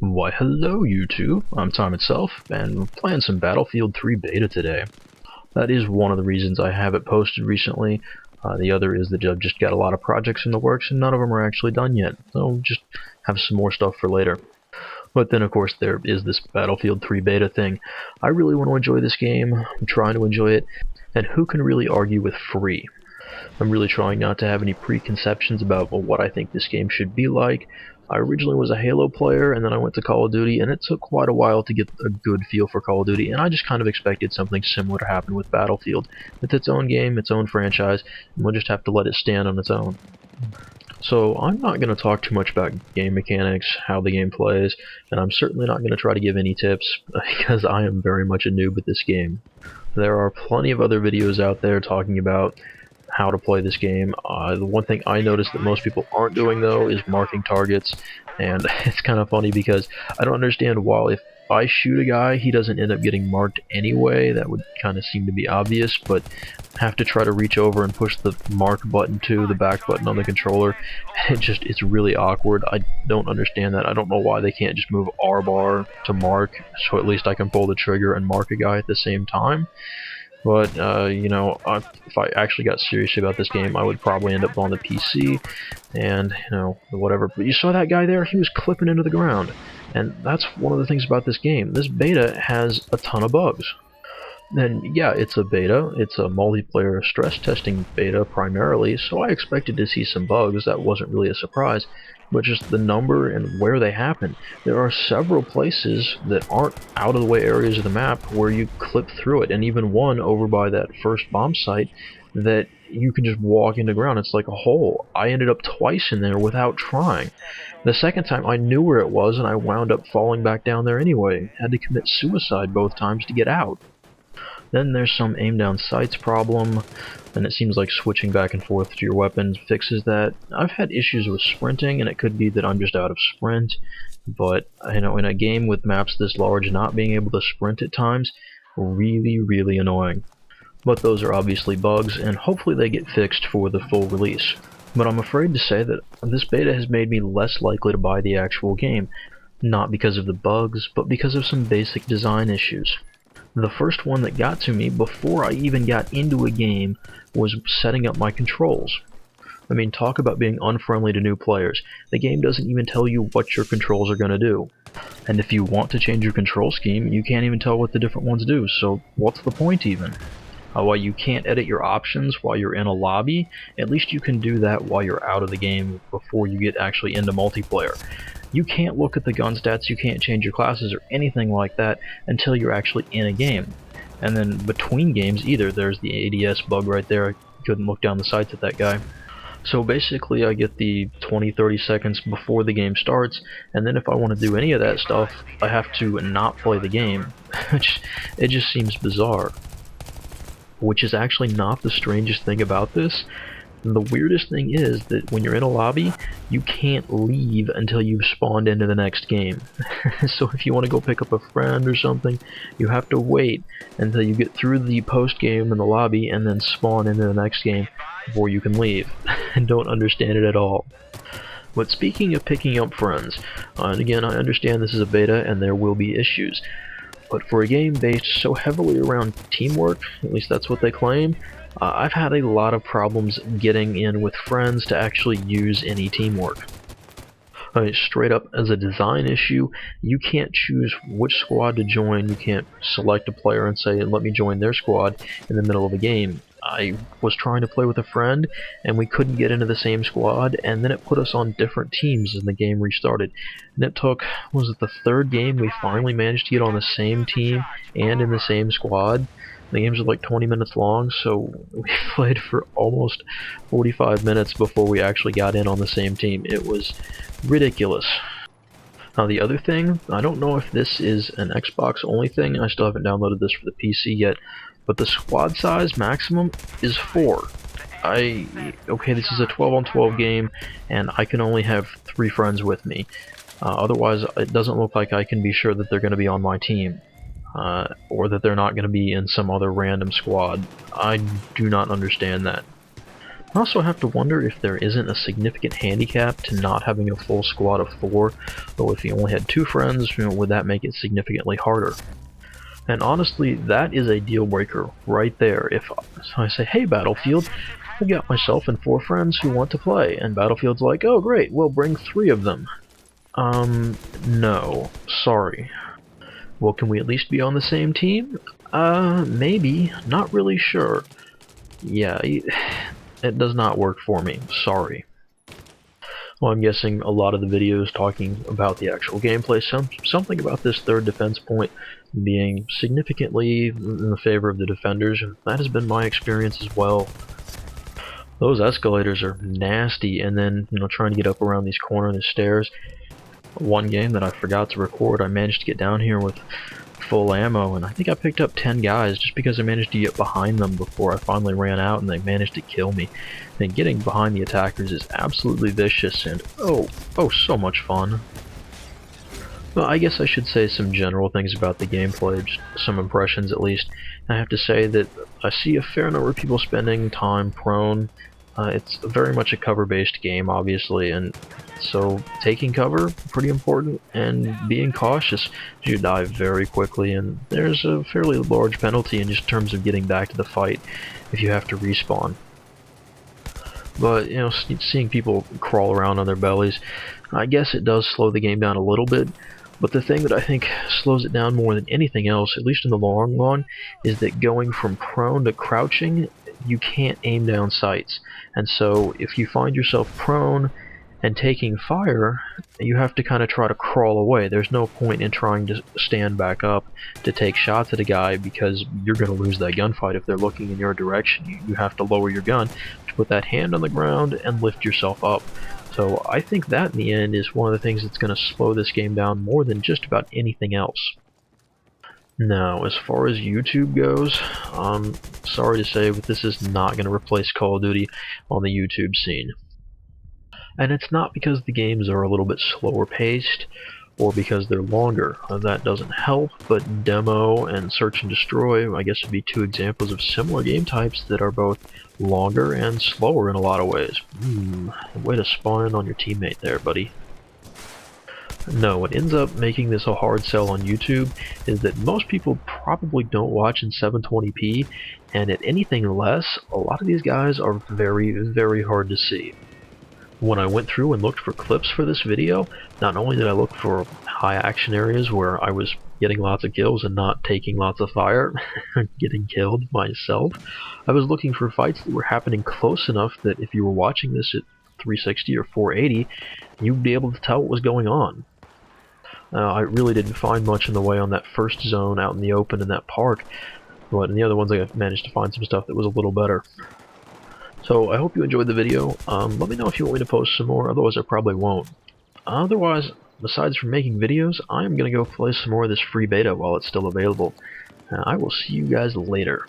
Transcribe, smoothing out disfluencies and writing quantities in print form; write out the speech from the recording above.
Why hello YouTube, I'm Time itself, and we're playing some Battlefield 3 beta today. That is one of the reasons I haven't posted recently. The other is that I've just got a lot of projects in the works and none of them are actually done yet, so just have some more stuff for later. But then of course there is this Battlefield 3 beta thing. I really want to enjoy this game, I'm trying to enjoy it, and who can really argue with free? I'm really trying not to have any preconceptions about what I think this game should be like. I originally was a Halo player, and then I went to Call of Duty, and it took quite a while to get a good feel for Call of Duty, and I just kind of expected something similar to happen with Battlefield. It's its own game, its own franchise, and we'll just have to let it stand on its own. So I'm not going to talk too much about game mechanics, how the game plays, and I'm certainly not going to try to give any tips, because I am very much a noob at this game. There are plenty of other videos out there talking about how to play this game. The one thing I noticed that most people aren't doing though is marking targets, and it's kind of funny because I don't understand why if I shoot a guy he doesn't end up getting marked anyway. That would kind of seem to be obvious, but have to try to reach over and push the mark button to the back button on the controller. It's really awkward. I don't understand that. I don't know why they can't just move R bar to mark, so at least I can pull the trigger and mark a guy at the same time. But, you know, if I actually got serious about this game, I would probably end up on the PC, and, you know, whatever. But you saw that guy there? He was clipping into the ground. And that's one of the things about this game. This beta has a ton of bugs. And yeah, it's a beta. It's a multiplayer stress testing beta primarily, so I expected to see some bugs. That wasn't really a surprise. But just the number and where they happen. There are several places that aren't out of the way areas of the map where you clip through it, and even one over by that first bomb site that you can just walk into ground. It's like a hole. I ended up twice in there without trying. The second time I knew where it was and I wound up falling back down there anyway. Had to commit suicide both times to get out. Then there's some aim down sights problem, and it seems like switching back and forth to your weapons fixes that. I've had issues with sprinting, and it could be that I'm just out of sprint, but you know, in a game with maps this large, not being able to sprint at times, really annoying. But those are obviously bugs, and hopefully they get fixed for the full release. But I'm afraid to say that this beta has made me less likely to buy the actual game, not because of the bugs, but because of some basic design issues. The first one that got to me before I even got into a game was setting up my controls. I mean, talk about being unfriendly to new players. The game doesn't even tell you what your controls are going to do. And if you want to change your control scheme, you can't even tell what the different ones do, so what's the point even? While you can't edit your options while you're in a lobby, at least you can do that while you're out of the game before you get actually into multiplayer. You can't look at the gun stats, you can't change your classes or anything like that until you're actually in a game. And then between games either, there's the ADS bug right there. I couldn't look down the sights at that guy. So basically I get the 20-30 seconds before the game starts, and then if I want to do any of that stuff, I have to not play the game. It just seems bizarre. Which is actually not the strangest thing about this. The weirdest thing is that when you're in a lobby, you can't leave until you've spawned into the next game. So if you want to go pick up a friend or something, you have to wait until you get through the post game in the lobby and then spawn into the next game before you can leave. And don't understand it at all. But speaking of picking up friends, and again I understand this is a beta and there will be issues, but for a game based so heavily around teamwork, at least that's what they claim, I've had a lot of problems getting in with friends to actually use any teamwork. Straight up, as a design issue, you can't choose which squad to join. You can't select a player and say, let me join their squad in the middle of a game. I was trying to play with a friend, and we couldn't get into the same squad, and then it put us on different teams as the game restarted. And it took, was it the third game, we finally managed to get on the same team and in the same squad. The games are like 20 minutes long, so we played for almost 45 minutes before we actually got in on the same team. It was ridiculous. Now the other thing, I don't know if this is an Xbox only thing, I still haven't downloaded this for the PC yet, but the squad size maximum is 4. Okay, this is a 12 on 12 game, and I can only have 3 friends with me. Otherwise, it doesn't look like I can be sure that they're going to be on my team. Or that they're not going to be in some other random squad. I do not understand that. I also have to wonder if there isn't a significant handicap to not having a full squad of 4, or if you only had 2 friends, would that make it significantly harder? And honestly, that is a deal breaker right there. If I say, hey Battlefield, I've got myself and 4 friends who want to play, and Battlefield's like, oh great, we'll bring 3 of them. No, sorry. Well, can we at least be on the same team? Maybe, not really sure. Yeah, it does not work for me, sorry. Well, I'm guessing a lot of the videos talking about the actual gameplay, something about this third defense point being significantly in the favor of the defenders, and that has been my experience as well. Those escalators are nasty, and then, trying to get up around these corners stairs. One game that I forgot to record, I managed to get down here with full ammo, and I think I picked up 10 guys just because I managed to get behind them before I finally ran out and they managed to kill me. And getting behind the attackers is absolutely vicious and oh so much fun. Well, I guess I should say some general things about the gameplay, just some impressions at least. I have to say that I see a fair number of people spending time prone. It's very much a cover-based game, obviously, and so taking cover, pretty important, and being cautious. You die very quickly, and there's a fairly large penalty in just terms of getting back to the fight if you have to respawn. But, seeing people crawl around on their bellies, I guess it does slow the game down a little bit. But the thing that I think slows it down more than anything else, at least in the long run, is that going from prone to crouching, you can't aim down sights. And so if you find yourself prone and taking fire, you have to kind of try to crawl away. There's no point in trying to stand back up to take shots at a guy because you're going to lose that gunfight if they're looking in your direction. You have to lower your gun to put that hand on the ground and lift yourself up. So I think that in the end is one of the things that's going to slow this game down more than just about anything else. Now, as far as YouTube goes, I'm sorry to say, but this is not going to replace Call of Duty on the YouTube scene. And it's not because the games are a little bit slower paced, or because they're longer. That doesn't help, but Demo and Search and Destroy, I guess, would be 2 examples of similar game types that are both longer and slower in a lot of ways. Way to spawn in on your teammate there, buddy. No, what ends up making this a hard sell on YouTube is that most people probably don't watch in 720p, and at anything less, a lot of these guys are very, very hard to see. When I went through and looked for clips for this video, not only did I look for high action areas where I was getting lots of kills and not taking lots of fire, getting killed myself, I was looking for fights that were happening close enough that if you were watching this at 360 or 480, you'd be able to tell what was going on. I really didn't find much in the way on that first zone out in the open in that park, but in the other ones I managed to find some stuff that was a little better. So I hope you enjoyed the video. Let me know if you want me to post some more, otherwise I probably won't. Otherwise, besides from making videos, I'm going to go play some more of this free beta while it's still available. I will see you guys later.